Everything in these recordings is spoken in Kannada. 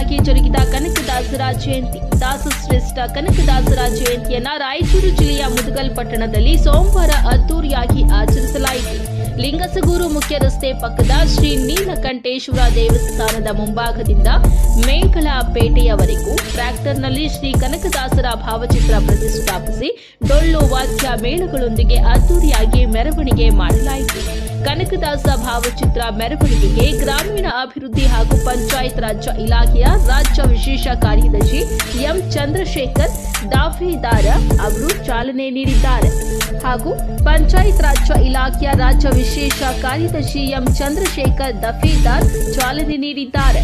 ಅದ್ದೂರಿಯಾಗಿ ಜರುಗಿದ ಕನಕದಾಸರ ಜಯಂತಿ. ದಾಸಶ್ರೇಷ್ಠ ಕನಕದಾಸರ ಜಯಂತಿಯನ್ನ ರಾಯಚೂರು ಜಿಲ್ಲೆಯ ಮುದಗಲ್ ಪಟ್ಟಣದಲ್ಲಿ ಸೋಮವಾರ ಅದ್ದೂರಿಯಾಗಿ ಆಚರಿಸಲಾಯಿತು. ಲಿಂಗಸಗೂರು ಮುಖ್ಯ ರಸ್ತೆ ಪಕ್ಕದ ಶ್ರೀ ನೀಲಕಂಠೇಶ್ವರ ದೇವಸ್ಥಾನದ ಮುಂಭಾಗದಿಂದ ಮೇಂಗಳಪೇಟೆಯವರೆಗೂ ಟ್ರ್ಯಾಕ್ಟರ್ನಲ್ಲಿ ಶ್ರೀ ಕನಕದಾಸರ ಭಾವಚಿತ್ರ ಪ್ರತಿಷ್ಠಾಪಿಸಿ ಡೊಳ್ಳು ವಾದ್ಯ ಮೇಳಗಳೊಂದಿಗೆ ಅದ್ದೂರಿಯಾಗಿ ಮೆರವಣಿಗೆ ಮಾಡಲಾಯಿತು. ಕನಕದಾಸ ಭಾವಚಿತ್ರ ಮೆರವಣಿಗೆಗೆ ಗ್ರಾಮೀಣ ಅಭಿವೃದ್ಧಿ ಹಾಗೂ ಪಂಚಾಯತ್ ರಾಜ್ ಇಲಾಖೆಯ ರಾಜ್ಯ ವಿಶೇಷ ಕಾರ್ಯದರ್ಶಿ ಎಂ ಚಂದ್ರಶೇಖರ್ ದಾಫೇದಾರ ಅವರು ಚಾಲನೆ ನೀಡಿದ್ದಾರೆ ಹಾಗೂ ಪಂಚಾಯತ್ ರಾಜ್ ಇಲಾಖೆಯ ರಾಜ್ಯ ವಿಶೇಷ ಕಾರ್ಯದರ್ಶಿ ಎಂ ಚಂದ್ರಶೇಖರ್ ದಫೇದಾರ್ ಚಾಲನೆ ನೀಡಿದ್ದಾರೆ.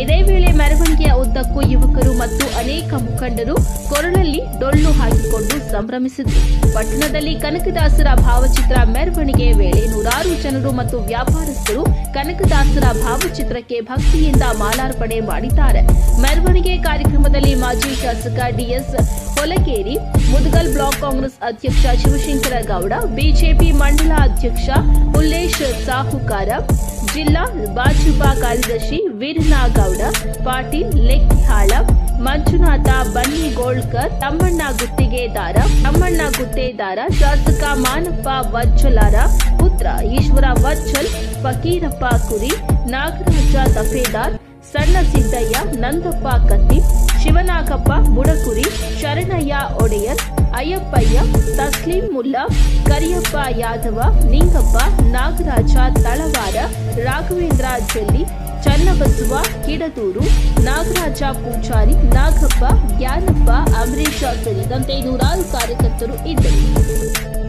ಇದೇ ವೇಳೆ ಮೆರವಣಿಗೆಯ ಉದ್ದಕ್ಕೂ ಯುವಕರು ಮತ್ತು ಅನೇಕ ಮುಖಂಡರು ಕೊರಳಲ್ಲಿ ಡೊಳ್ಳು ಹಾಕಿಕೊಂಡು ಸಂಭ್ರಮಿಸಿದರು. ಪಟ್ಟಣದಲ್ಲಿ ಕನಕದಾಸರ ಭಾವಚಿತ್ರ ಮೆರವಣಿಗೆ ವೇಳೆ ನೂರಾರು ಜನರು ಮತ್ತು ವ್ಯಾಪಾರಸ್ಥರು ಕನಕದಾಸರ ಭಾವಚಿತ್ರಕ್ಕೆ ಭಕ್ತಿಯಿಂದ ಮಾಲಾರ್ಪಣೆ ಮಾಡಿದ್ದಾರೆ. ಮೆರವಣಿಗೆ ಕಾರ್ಯಕ್ರಮದಲ್ಲಿ ಮಾಜಿ ಶಾಸಕ ಡಿಎಸ್ ಹೊಲಗೇರಿ, ಮುದಗಲ್ ಬ್ಲಾಕ್ ಕಾಂಗ್ರೆಸ್ ಅಧ್ಯಕ್ಷ ಶಿವಶಂಕರ ಗೌಡ, ಬಿಜೆಪಿ ಮಂಡಲ ಅಧ್ಯಕ್ಷ ಹುಲ್ಲೇಶ್ ಸಾಹುಕಾರ, ಜಿಲ್ಲಾ ಭಾಜಪಾ ಕಾರ್ಯದರ್ಶಿ ವೀರನಗೌಡ ಪಾಟೀಲ್ ಲೆಕ್ಕಿಹಾಳ, ಮಂಜುನಾಥ ಬನ್ನಿಗೋಳ್ಕರ್, ತಮ್ಮಣ್ಣ ಗುತ್ತೇದಾರ, ಶಾಸಕ ಮಾನಪ್ಪ ವಜ್ಜಲರ ಪುತ್ರ ಈಶ್ವರ ವಜ್ಜಲ್, ಫಕೀರಪ್ಪ ಕುರಿ, ನಾಗರಾಜ ದಫೇದಾರ್, ಸಣ್ಣ ಸಿದ್ದಯ್ಯ, ನಂದಪ್ಪ ಕತ್ತಿ, ಶಿವನಾಗಪ್ಪ ಬುಡಕುರಿ, ಶರಣಯ್ಯ ಒಡೆಯರ್, ಅಯ್ಯಪ್ಪಯ್ಯ, ತಸ್ಲೀಂ ಮುಲ್ಲಾ, ಕರಿಯಪ್ಪ ಯಾದವ, ನಿಂಗಪ್ಪ, ನಾಗರಾಜ ತಳವಾರ, ರಾಘವೇಂದ್ರ ಜಲ್ಲಿ, ಚನ್ನಬಸವ ಕಿಡದೂರು, ನಾಗರಾಜ ಪೂಜಾರಿ, ನಾಗಪ್ಪ, ಜ್ಞಾನಪ್ಪ, ಅಂಬರೀಶ ಸೇರಿದಂತೆ ನೂರಾರು ಕಾರ್ಯಕರ್ತರು ಇದ್ದರು.